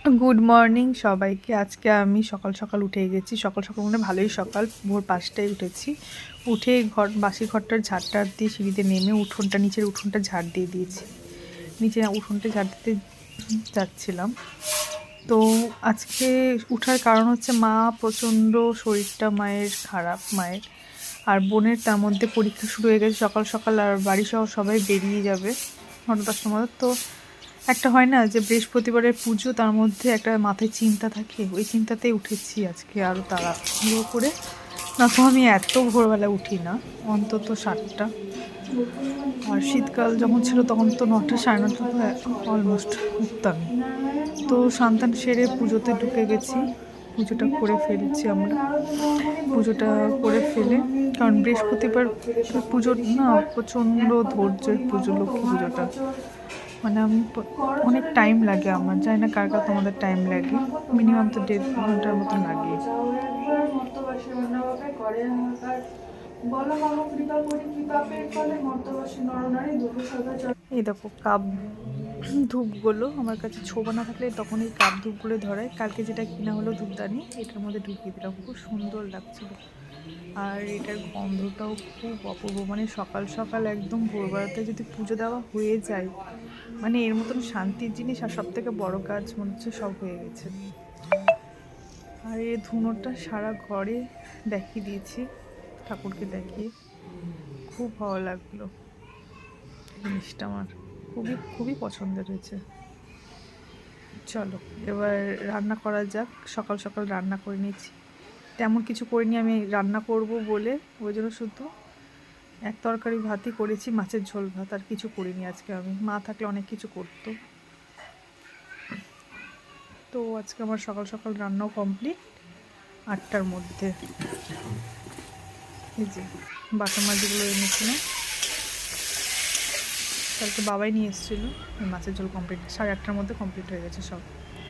Good morning সবাইকে। আজকে আমি সকাল সকাল উঠে গেছি। সকাল সকাল মানে ভালোই সকাল, ভোর 5টায় উঠেছি। উঠে বাসি ঘরটার ঝাড় দিয়ে সিঁড়িতে নেমে নিচের উঠোনটা ঝাড় দিয়ে দিয়েছি। উঠোনটা ঝাড় দিতে যাচ্ছিলাম। তো আজকে উঠার কারণ হচ্ছে প্রচণ্ড শরীরটা খারাপ মায়ের, আর বোনের তার মধ্যে পরীক্ষা শুরু হয়ে গেছে সকাল সকাল, আর বাড়ি সহ সবাই বেরিয়ে যাবে 9-10টার মধ্যে। তো একটা হয় না যে বৃহস্পতিবারের পুজো, তার মধ্যে একটা মাথায় চিন্তা থাকে, ওই চিন্তাতেই উঠেছি আজকে আরও তাড়াহুড়ো করে। না তো আমি এত ভোরবেলা উঠি না, অন্তত 7টা। আর শীতকাল যখন ছিল তখন তো 9টা 9:30 তো অলমোস্ট উঠতামই। তো সন্তান সেরে পুজোতে ঢুকে গেছি, পুজোটা করে ফেলছি আমরা। পুজোটা করে ফেলে, কারণ বৃহস্পতিবার পুজোর না প্রচণ্ড ধৈর্যের পুজো, লক্ষ্মী পুজোটা। মানে আমি অনেক টাইম লাগে আমার, জানি না কার কার তোমাদের টাইম লাগে, মিনিমাম তো 1.5 ঘন্টার মতন লাগে। এই দেখো কাপ ধূপগুলো আমার কাছে ছোবা না থাকলে তখন এই কাপ ধূপগুলো ধরায়। কালকে যেটা কিনা হলো ধূপদানি, এটার মধ্যে ঢুকিয়ে দিলাম, খুব সুন্দর লাগছিল। আর এটার গন্ধটাও খুব অপূর্ব, মানে সকাল সকাল একদম ভোরবেলাতে যদি পুজো দেওয়া হয়ে যায়, মানে এর মতন শান্তির জিনিস আর সব থেকে বড় কাজ মনে হচ্ছে সব হয়ে গেছে। আর এই ধুনোটা সারা ঘরে দেখিয়ে দিয়েছি, ঠাকুরকে দেখিয়ে। খুব ভালো লাগলো জিনিসটা, আমার খুবই খুবই পছন্দের হয়েছে। চলো এবার রান্না করা যাক। সকাল সকাল রান্না করে নিয়েছি, তেমন কিছু করিনি আমি রান্না করব বলে, ওই জন্য শুধু এক তরকারি ভাতই করেছি, মাছের ঝোল ভাত, আর কিছু করিনি আজকে। আমি মা থাকলে অনেক কিছু করতো। তো আজকে আমার সকাল সকাল রান্নাও কমপ্লিট 8টার মধ্যে। এই যে বাটা মাছগুলো এনেছিলাম, কালকে বাবাই নিয়ে এসেছিলো। মাছের ঝোল কমপ্লিট 8:30টার মধ্যে কমপ্লিট হয়ে গেছে সব।